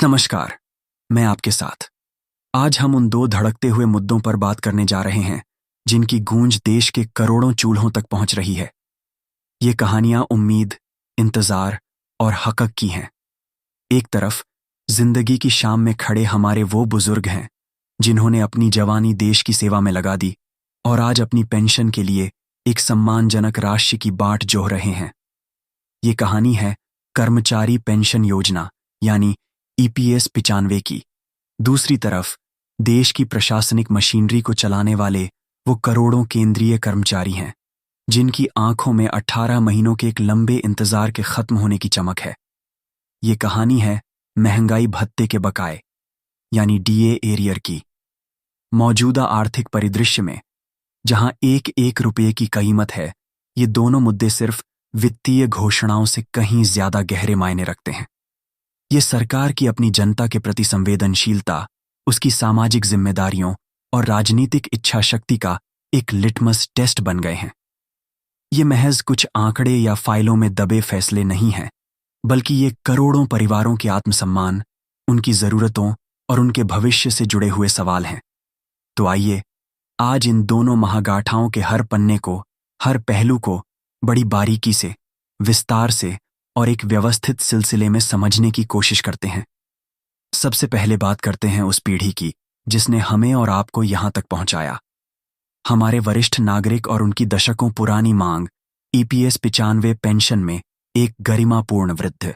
नमस्कार, मैं आपके साथ। आज हम उन दो धड़कते हुए मुद्दों पर बात करने जा रहे हैं जिनकी गूंज देश के करोड़ों चूल्हों तक पहुंच रही है। ये कहानियां उम्मीद, इंतजार और हक़ की हैं। एक तरफ जिंदगी की शाम में खड़े हमारे वो बुजुर्ग हैं जिन्होंने अपनी जवानी देश की सेवा में लगा दी और आज अपनी पेंशन के लिए एक सम्मानजनक राशि की बाट जोह रहे हैं। ये कहानी है कर्मचारी पेंशन योजना यानी ईपीएस 95 की। दूसरी तरफ देश की प्रशासनिक मशीनरी को चलाने वाले वो करोड़ों केंद्रीय कर्मचारी हैं जिनकी आंखों में 18 महीनों के एक लंबे इंतजार के खत्म होने की चमक है। ये कहानी है महंगाई भत्ते के बकाए यानी डीए एरियर की। मौजूदा आर्थिक परिदृश्य में जहां एक एक रुपये की कीमत है, ये दोनों मुद्दे सिर्फ वित्तीय घोषणाओं से कहीं ज्यादा गहरे मायने रखते हैं। ये सरकार की अपनी जनता के प्रति संवेदनशीलता, उसकी सामाजिक जिम्मेदारियों और राजनीतिक इच्छा शक्ति का एक लिटमस टेस्ट बन गए हैं। ये महज कुछ आंकड़े या फाइलों में दबे फैसले नहीं हैं, बल्कि ये करोड़ों परिवारों के आत्मसम्मान, उनकी जरूरतों और उनके भविष्य से जुड़े हुए सवाल हैं। तो आइए आज इन दोनों महागाथाओं के हर पन्ने को, हर पहलू को बड़ी बारीकी से, विस्तार से और एक व्यवस्थित सिलसिले में समझने की कोशिश करते हैं। सबसे पहले बात करते हैं उस पीढ़ी की जिसने हमें और आपको यहां तक पहुंचाया। हमारे वरिष्ठ नागरिक और उनकी दशकों पुरानी मांग ईपीएस 95 पेंशन में एक गरिमापूर्ण वृद्धि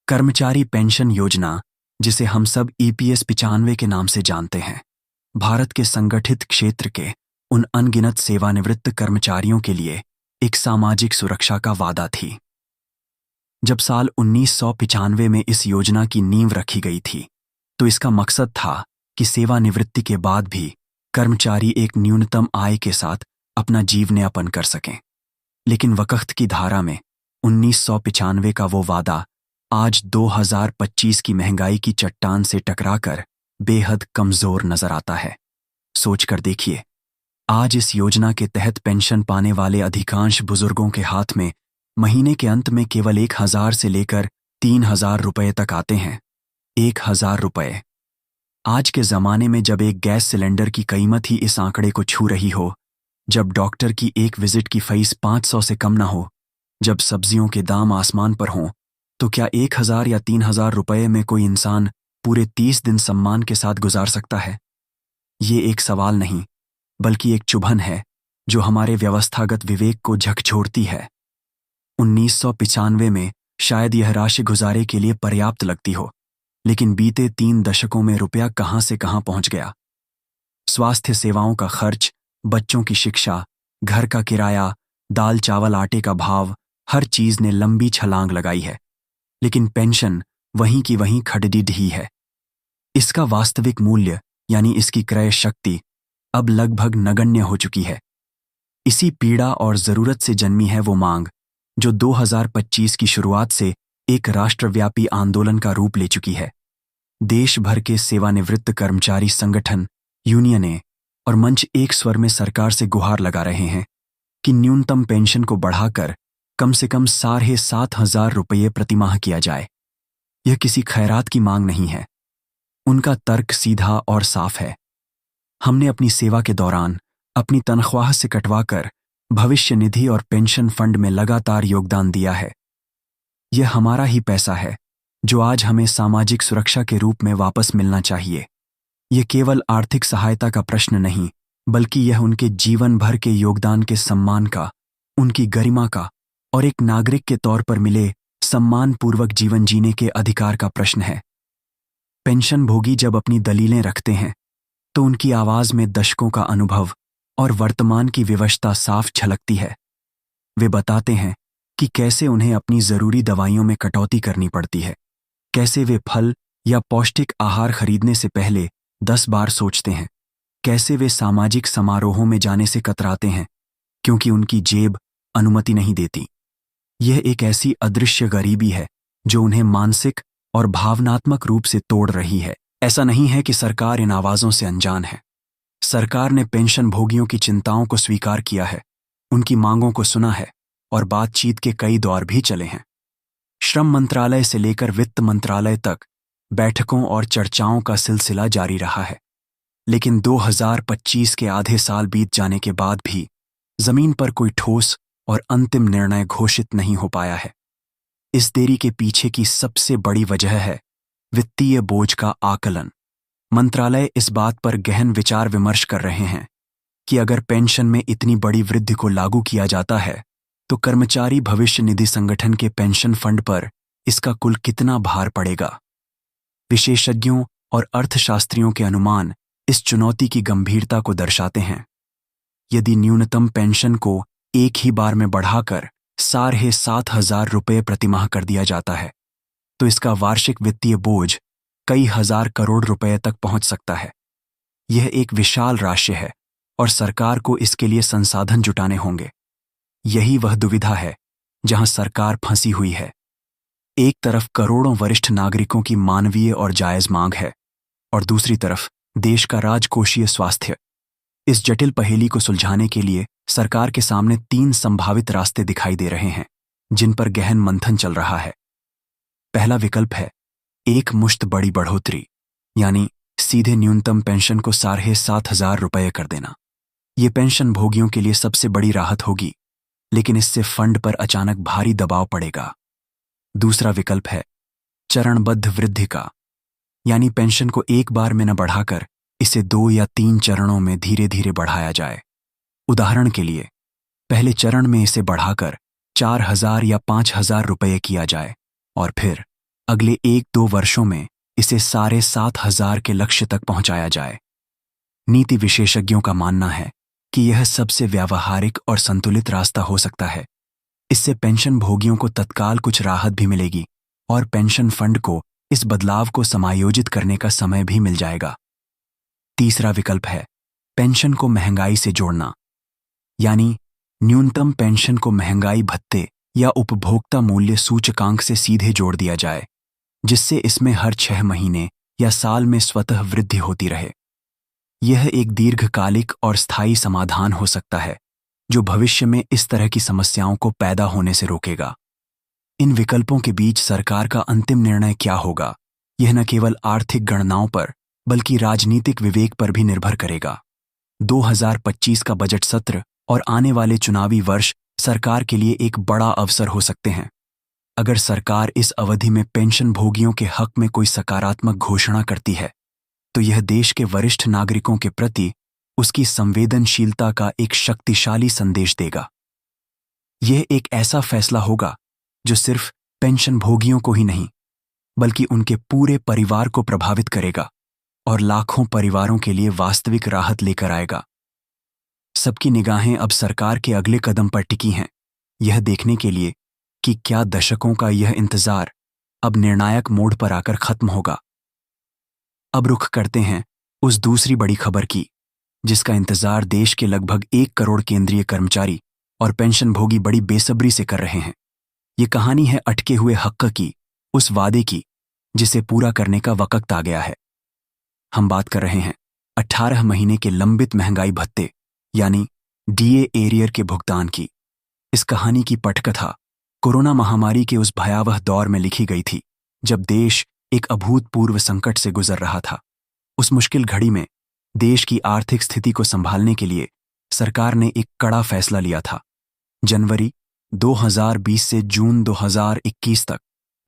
कर्मचारी पेंशन योजना, जिसे हम सब ईपीएस 95 के नाम से जानते हैं, भारत के संगठित क्षेत्र के उन अनगिनत सेवानिवृत्त कर्मचारियों के लिए एक सामाजिक सुरक्षा का वादा थी। जब साल 1995 में इस योजना की नींव रखी गई थी, तो इसका मकसद था कि सेवानिवृत्ति के बाद भी कर्मचारी एक न्यूनतम आय के साथ अपना जीवनयापन कर सकें। लेकिन वक्त की धारा में 1995 का वो वादा आज 2025 की महंगाई की चट्टान से टकराकर बेहद कमजोर नजर आता है। सोचकर देखिए, आज इस योजना के तहत पेंशन पाने वाले अधिकांश बुजुर्गों के हाथ में महीने के अंत में केवल 1000 से लेकर 3000 रुपये तक आते हैं। 1000 रुपये। आज के जमाने में जब एक गैस सिलेंडर की कीमत ही इस आंकड़े को छू रही हो, जब डॉक्टर की एक विजिट की फीस 500 से कम ना हो, जब सब्जियों के दाम आसमान पर हों, तो क्या 1000 या 3000 रुपये में कोई इंसान पूरे 30 दिन सम्मान के साथ गुजार सकता है? ये एक सवाल नहीं, बल्कि एक चुभन है जो हमारे व्यवस्थागत विवेक को झकझोरती है। 1995 में शायद यह राशि गुजारे के लिए पर्याप्त लगती हो, लेकिन बीते 3 दशकों में रुपया कहां से कहां पहुंच गया। स्वास्थ्य सेवाओं का खर्च, बच्चों की शिक्षा, घर का किराया, दाल चावल आटे का भाव, हर चीज ने लंबी छलांग लगाई है, लेकिन पेंशन वहीं की वहीं खड़िड ही है। इसका वास्तविक मूल्य यानी इसकी क्रय शक्ति अब लगभग नगण्य हो चुकी है। इसी पीड़ा और जरूरत से जन्मी है वो मांग जो 2025 की शुरुआत से एक राष्ट्रव्यापी आंदोलन का रूप ले चुकी है। देश भर के सेवानिवृत्त कर्मचारी संगठन, यूनियनें और मंच एक स्वर में सरकार से गुहार लगा रहे हैं कि न्यूनतम पेंशन को बढ़ाकर कम से कम 7500 रुपये प्रतिमाह किया जाए। यह किसी खैरात की मांग नहीं है। उनका तर्क सीधा और साफ है। हमने अपनी सेवा के दौरान अपनी तनख्वाह से कटवाकर भविष्य निधि और पेंशन फंड में लगातार योगदान दिया है। यह हमारा ही पैसा है जो आज हमें सामाजिक सुरक्षा के रूप में वापस मिलना चाहिए। यह केवल आर्थिक सहायता का प्रश्न नहीं, बल्कि यह उनके जीवन भर के योगदान के सम्मान का, उनकी गरिमा का और एक नागरिक के तौर पर मिले सम्मानपूर्वक जीवन जीने के अधिकार का प्रश्न है। पेंशन भोगी जब अपनी दलीलें रखते हैं, तो उनकी आवाज में दशकों का अनुभव और वर्तमान की विवशता साफ झलकती है। वे बताते हैं कि कैसे उन्हें अपनी जरूरी दवाइयों में कटौती करनी पड़ती है, कैसे वे फल या पौष्टिक आहार खरीदने से पहले 10 बार सोचते हैं, कैसे वे सामाजिक समारोहों में जाने से कतराते हैं क्योंकि उनकी जेब अनुमति नहीं देती। यह एक ऐसी अदृश्य गरीबी है जो उन्हें मानसिक और भावनात्मक रूप से तोड़ रही है। ऐसा नहीं है कि सरकार इन आवाजों से अनजान है। सरकार ने पेंशन भोगियों की चिंताओं को स्वीकार किया है, उनकी मांगों को सुना है और बातचीत के कई दौर भी चले हैं। श्रम मंत्रालय से लेकर वित्त मंत्रालय तक बैठकों और चर्चाओं का सिलसिला जारी रहा है। लेकिन 2025 के आधे साल बीत जाने के बाद भी जमीन पर कोई ठोस और अंतिम निर्णय घोषित नहीं हो पाया है। इस देरी के पीछे की सबसे बड़ी वजह है वित्तीय बोझ का आकलन। मंत्रालय इस बात पर गहन विचार विमर्श कर रहे हैं कि अगर पेंशन में इतनी बड़ी वृद्धि को लागू किया जाता है तो कर्मचारी भविष्य निधि संगठन के पेंशन फंड पर इसका कुल कितना भार पड़ेगा। विशेषज्ञों और अर्थशास्त्रियों के अनुमान इस चुनौती की गंभीरता को दर्शाते हैं। यदि न्यूनतम पेंशन को एक ही बार में बढ़ाकर 7,500 रुपये प्रतिमाह कर दिया जाता है तो इसका वार्षिक वित्तीय बोझ कई हजार करोड़ रुपए तक पहुंच सकता है। यह एक विशाल राशि है और सरकार को इसके लिए संसाधन जुटाने होंगे। यही वह दुविधा है जहां सरकार फंसी हुई है। एक तरफ करोड़ों वरिष्ठ नागरिकों की मानवीय और जायज मांग है और दूसरी तरफ देश का राजकोषीय स्वास्थ्य। इस जटिल पहेली को सुलझाने के लिए सरकार के सामने 3 संभावित रास्ते दिखाई दे रहे हैं जिन पर गहन मंथन चल रहा है। पहला विकल्प है एक मुश्त बड़ी बढ़ोतरी, यानी सीधे न्यूनतम पेंशन को 7,500 रुपये कर देना। ये पेंशन भोगियों के लिए सबसे बड़ी राहत होगी, लेकिन इससे फंड पर अचानक भारी दबाव पड़ेगा। दूसरा विकल्प है चरणबद्ध वृद्धि का, यानी पेंशन को एक बार में न बढ़ाकर इसे 2 या 3 चरणों में धीरे धीरे बढ़ाया जाए। उदाहरण के लिए पहले चरण में इसे बढ़ाकर 4,000 या 5,000 रुपये किया जाए और फिर अगले 1-2 वर्षों में इसे 7,500 के लक्ष्य तक पहुंचाया जाए। नीति विशेषज्ञों का मानना है कि यह सबसे व्यावहारिक और संतुलित रास्ता हो सकता है। इससे पेंशन भोगियों को तत्काल कुछ राहत भी मिलेगी और पेंशन फंड को इस बदलाव को समायोजित करने का समय भी मिल जाएगा। तीसरा विकल्प है पेंशन को महंगाई से जोड़ना, यानी न्यूनतम पेंशन को महंगाई भत्ते या उपभोक्ता मूल्य सूचकांक से सीधे जोड़ दिया जाए, जिससे इसमें हर 6 महीने या साल में स्वतः वृद्धि होती रहे। यह एक दीर्घकालिक और स्थायी समाधान हो सकता है जो भविष्य में इस तरह की समस्याओं को पैदा होने से रोकेगा। इन विकल्पों के बीच सरकार का अंतिम निर्णय क्या होगा, यह न केवल आर्थिक गणनाओं पर बल्कि राजनीतिक विवेक पर भी निर्भर करेगा। 2025 का बजट सत्र और आने वाले चुनावी वर्ष सरकार के लिए एक बड़ा अवसर हो सकते हैं। अगर सरकार इस अवधि में पेंशन भोगियों के हक में कोई सकारात्मक घोषणा करती है तो यह देश के वरिष्ठ नागरिकों के प्रति उसकी संवेदनशीलता का एक शक्तिशाली संदेश देगा। यह एक ऐसा फैसला होगा जो सिर्फ पेंशन भोगियों को ही नहीं बल्कि उनके पूरे परिवार को प्रभावित करेगा और लाखों परिवारों के लिए वास्तविक राहत लेकर आएगा। सबकी निगाहें अब सरकार के अगले कदम पर टिकी हैं, यह देखने के लिए कि क्या दशकों का यह इंतजार अब निर्णायक मोड़ पर आकर खत्म होगा। अब रुख करते हैं उस दूसरी बड़ी खबर की जिसका इंतजार देश के लगभग 1 करोड़ केंद्रीय कर्मचारी और पेंशन भोगी बड़ी बेसब्री से कर रहे हैं। ये कहानी है अटके हुए हक की, उस वादे की जिसे पूरा करने का वक्त आ गया है। हम बात कर रहे हैं 18 महीने के लंबित महंगाई भत्ते यानी डीए एरियर के भुगतान की। इस कहानी की पटकथा कोरोना महामारी के उस भयावह दौर में लिखी गई थी जब देश एक अभूतपूर्व संकट से गुजर रहा था। उस मुश्किल घड़ी में देश की आर्थिक स्थिति को संभालने के लिए सरकार ने एक कड़ा फैसला लिया था। जनवरी 2020 से जून 2021 तक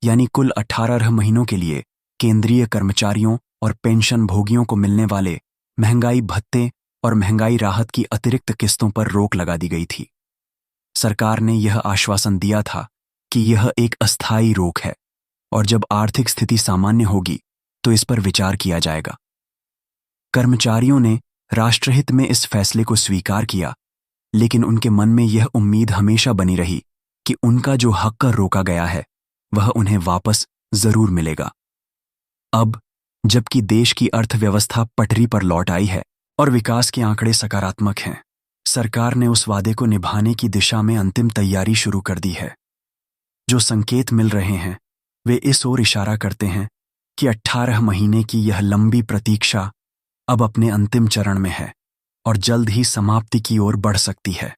यानी कुल 18 महीनों के लिए केंद्रीय कर्मचारियों और पेंशन भोगियों को मिलने वाले महंगाई भत्ते और महंगाई राहत की अतिरिक्त किस्तों पर रोक लगा दी गई थी। सरकार ने यह आश्वासन दिया था कि यह एक अस्थायी रोक है और जब आर्थिक स्थिति सामान्य होगी तो इस पर विचार किया जाएगा। कर्मचारियों ने राष्ट्रहित में इस फैसले को स्वीकार किया, लेकिन उनके मन में यह उम्मीद हमेशा बनी रही कि उनका जो हक रोका गया है वह उन्हें वापस जरूर मिलेगा। अब जबकि देश की अर्थव्यवस्था पटरी पर लौट आई है और विकास के आंकड़े सकारात्मक हैं, सरकार ने उस वादे को निभाने की दिशा में अंतिम तैयारी शुरू कर दी है। जो संकेत मिल रहे हैं वे इस ओर इशारा करते हैं कि 18 महीने की यह लंबी प्रतीक्षा अब अपने अंतिम चरण में है और जल्द ही समाप्ति की ओर बढ़ सकती है।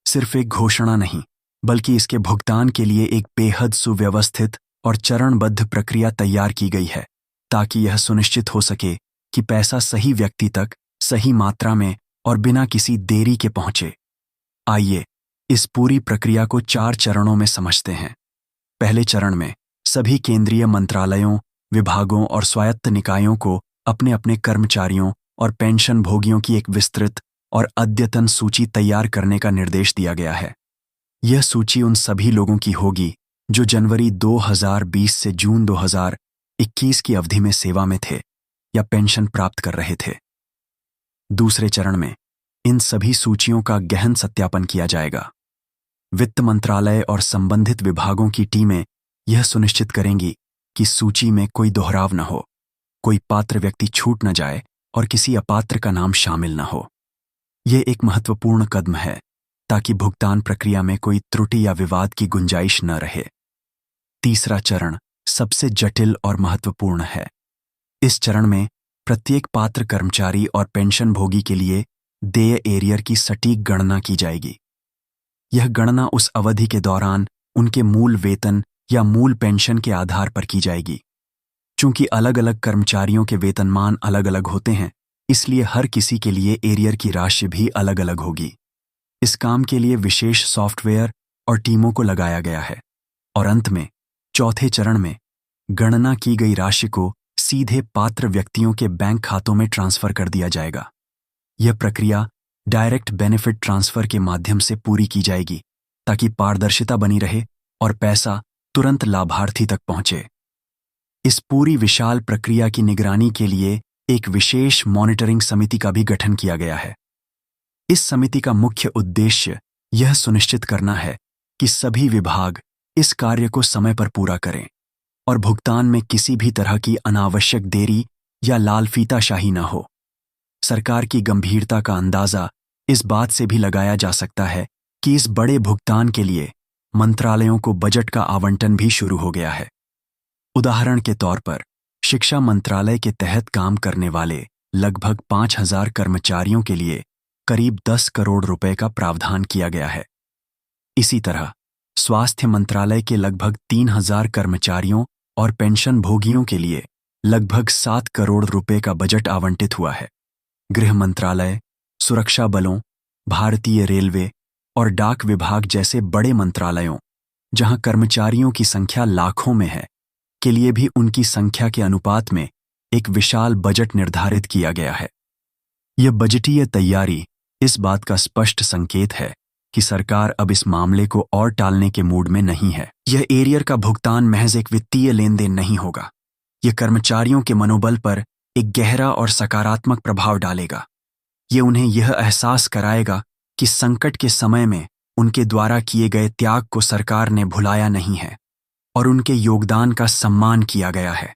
सिर्फ एक घोषणा नहीं बल्कि इसके भुगतान के लिए एक बेहद सुव्यवस्थित और चरणबद्ध प्रक्रिया तैयार की गई है। ताकि यह सुनिश्चित हो सके कि पैसा सही व्यक्ति तक सही मात्रा में और बिना किसी देरी के पहुंचे। आइए इस पूरी प्रक्रिया को 4 चरणों में समझते हैं। पहले चरण में सभी केंद्रीय मंत्रालयों, विभागों और स्वायत्त निकायों को अपने अपने कर्मचारियों और पेंशन भोगियों की एक विस्तृत और अद्यतन सूची तैयार करने का निर्देश दिया गया है। यह सूची उन सभी लोगों की होगी जो जनवरी 2020 से जून 2021 की अवधि में सेवा में थे या पेंशन प्राप्त कर रहे थे। दूसरे चरण में इन सभी सूचियों का गहन सत्यापन किया जाएगा। वित्त मंत्रालय और संबंधित विभागों की टीमें यह सुनिश्चित करेंगी कि सूची में कोई दोहराव न हो, कोई पात्र व्यक्ति छूट न जाए और किसी अपात्र का नाम शामिल न हो। यह एक महत्वपूर्ण कदम है ताकि भुगतान प्रक्रिया में कोई त्रुटि या विवाद की गुंजाइश न रहे। तीसरा चरण सबसे जटिल और महत्वपूर्ण है। इस चरण में प्रत्येक पात्र कर्मचारी और पेंशन भोगी के लिए देय एरियर की सटीक गणना की जाएगी। यह गणना उस अवधि के दौरान उनके मूल वेतन या मूल पेंशन के आधार पर की जाएगी। चूंकि अलग अलग कर्मचारियों के वेतनमान अलग अलग होते हैं, इसलिए हर किसी के लिए एरियर की राशि भी अलग अलग होगी। इस काम के लिए विशेष सॉफ्टवेयर और टीमों को लगाया गया है। और अंत में चौथे चरण में गणना की गई राशि को सीधे पात्र व्यक्तियों के बैंक खातों में ट्रांसफर कर दिया जाएगा। यह प्रक्रिया डायरेक्ट बेनिफिट ट्रांसफर के माध्यम से पूरी की जाएगी ताकि पारदर्शिता बनी रहे और पैसा तुरंत लाभार्थी तक पहुंचे। इस पूरी विशाल प्रक्रिया की निगरानी के लिए एक विशेष मॉनिटरिंग समिति का भी गठन किया गया है। इस समिति का मुख्य उद्देश्य यह सुनिश्चित करना है कि सभी विभाग इस कार्य को समय पर पूरा करें और भुगतान में किसी भी तरह की अनावश्यक देरी या लालफीताशाही न हो। सरकार की गंभीरता का अंदाजा इस बात से भी लगाया जा सकता है कि इस बड़े भुगतान के लिए मंत्रालयों को बजट का आवंटन भी शुरू हो गया है। उदाहरण के तौर पर शिक्षा मंत्रालय के तहत काम करने वाले लगभग 5,000 कर्मचारियों के लिए करीब 10 करोड़ रुपए का प्रावधान किया गया है। इसी तरह स्वास्थ्य मंत्रालय के लगभग 3,000 कर्मचारियों और पेंशन भोगियों के लिए लगभग 7 करोड़ रुपए का बजट आवंटित हुआ है। गृह मंत्रालय, सुरक्षा बलों, भारतीय रेलवे और डाक विभाग जैसे बड़े मंत्रालयों, जहां कर्मचारियों की संख्या लाखों में है, के लिए भी उनकी संख्या के अनुपात में एक विशाल बजट निर्धारित किया गया है। यह बजटीय तैयारी इस बात का स्पष्ट संकेत है कि सरकार अब इस मामले को और टालने के मूड में नहीं है। यह एरियर का भुगतान महज एक वित्तीय लेन देन नहीं होगा। यह कर्मचारियों के मनोबल पर एक गहरा और सकारात्मक प्रभाव डालेगा। यह उन्हें यह एहसास कराएगा कि संकट के समय में उनके द्वारा किए गए त्याग को सरकार ने भुलाया नहीं है और उनके योगदान का सम्मान किया गया है।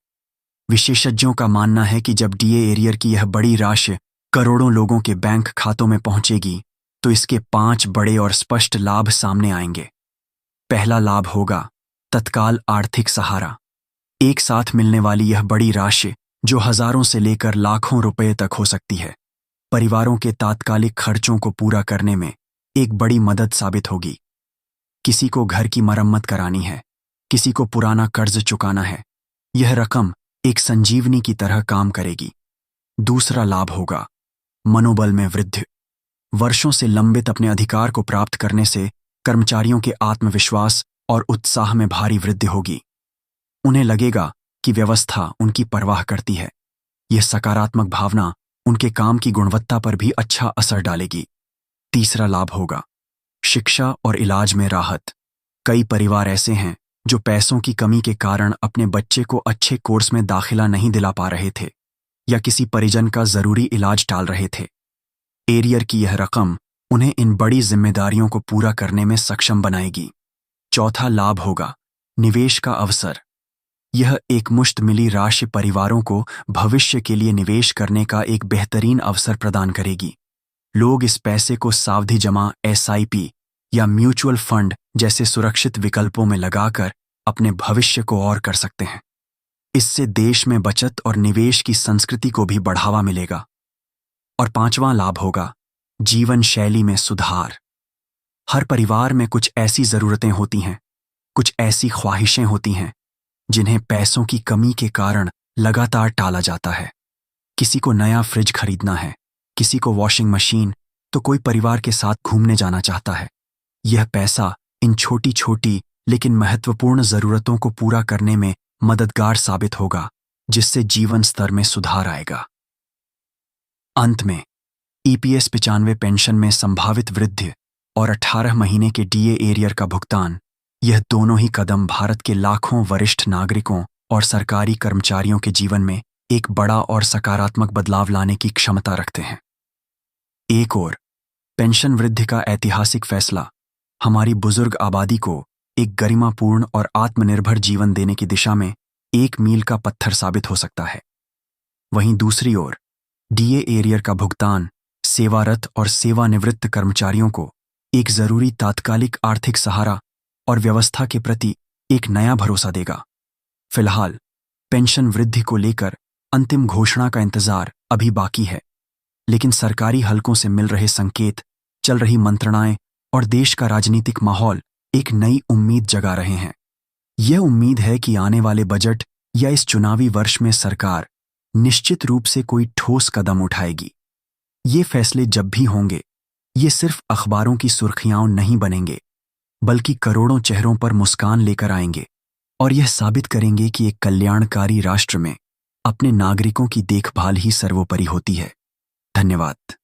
विशेषज्ञों का मानना है कि जब डीए एरियर की यह बड़ी राशि करोड़ों लोगों के बैंक खातों में पहुंचेगी तो इसके 5 बड़े और स्पष्ट लाभ सामने आएंगे। पहला लाभ होगा तत्काल आर्थिक सहारा। एक साथ मिलने वाली यह बड़ी राशि, जो हजारों से लेकर लाखों रुपए तक हो सकती है, परिवारों के तात्कालिक खर्चों को पूरा करने में एक बड़ी मदद साबित होगी। किसी को घर की मरम्मत करानी है, किसी को पुराना कर्ज चुकाना है, यह रकम एक संजीवनी की तरह काम करेगी। दूसरा लाभ होगा मनोबल में वृद्धि। वर्षों से लंबित अपने अधिकार को प्राप्त करने से कर्मचारियों के आत्मविश्वास और उत्साह में भारी वृद्धि होगी। उन्हें लगेगा कि व्यवस्था उनकी परवाह करती है। यह सकारात्मक भावना उनके काम की गुणवत्ता पर भी अच्छा असर डालेगी। तीसरा लाभ होगा शिक्षा और इलाज में राहत। कई परिवार ऐसे हैं जो पैसों की कमी के कारण अपने बच्चे को अच्छे कोर्स में दाखिला नहीं दिला पा रहे थे या किसी परिजन का जरूरी इलाज टाल रहे थे। एरियर की यह रकम उन्हें इन बड़ी जिम्मेदारियों को पूरा करने में सक्षम बनाएगी। चौथा लाभ होगा निवेश का अवसर। यह एकमुश्त मिली राशि परिवारों को भविष्य के लिए निवेश करने का एक बेहतरीन अवसर प्रदान करेगी। लोग इस पैसे को सावधि जमा, एसआईपी या म्यूचुअल फंड जैसे सुरक्षित विकल्पों में लगाकर अपने भविष्य को और कर सकते हैं। इससे देश में बचत और निवेश की संस्कृति को भी बढ़ावा मिलेगा। और पांचवां लाभ होगा जीवन शैली में सुधार। हर परिवार में कुछ ऐसी जरूरतें होती हैं, कुछ ऐसी ख्वाहिशें होती हैं जिन्हें पैसों की कमी के कारण लगातार टाला जाता है। किसी को नया फ्रिज खरीदना है, किसी को वॉशिंग मशीन, तो कोई परिवार के साथ घूमने जाना चाहता है। यह पैसा इन छोटी छोटी लेकिन महत्वपूर्ण जरूरतों को पूरा करने में मददगार साबित होगा, जिससे जीवन स्तर में सुधार आएगा। अंत में ईपीएस 95 पेंशन में संभावित वृद्धि और 18 महीने के डीए एरियर का भुगतान, यह दोनों ही कदम भारत के लाखों वरिष्ठ नागरिकों और सरकारी कर्मचारियों के जीवन में एक बड़ा और सकारात्मक बदलाव लाने की क्षमता रखते हैं। एक ओर पेंशन वृद्धि का ऐतिहासिक फैसला हमारी बुजुर्ग आबादी को एक गरिमापूर्ण और आत्मनिर्भर जीवन देने की दिशा में एक मील का पत्थर साबित हो सकता है। वहीं दूसरी ओर डीए एरियर का भुगतान सेवारत और सेवानिवृत्त कर्मचारियों को एक जरूरी तात्कालिक आर्थिक सहारा और व्यवस्था के प्रति एक नया भरोसा देगा। फिलहाल पेंशन वृद्धि को लेकर अंतिम घोषणा का इंतजार अभी बाकी है, लेकिन सरकारी हलकों से मिल रहे संकेत, चल रही मंत्रणाएं और देश का राजनीतिक माहौल एक नई उम्मीद जगा रहे हैं। यह उम्मीद है कि आने वाले बजट या इस चुनावी वर्ष में सरकार निश्चित रूप से कोई ठोस कदम उठाएगी। ये फैसले जब भी होंगे, ये सिर्फ अखबारों की सुर्खियां नहीं बनेंगे, बल्कि करोड़ों चेहरों पर मुस्कान लेकर आएंगे और यह साबित करेंगे कि एक कल्याणकारी राष्ट्र में अपने नागरिकों की देखभाल ही सर्वोपरि होती है। धन्यवाद।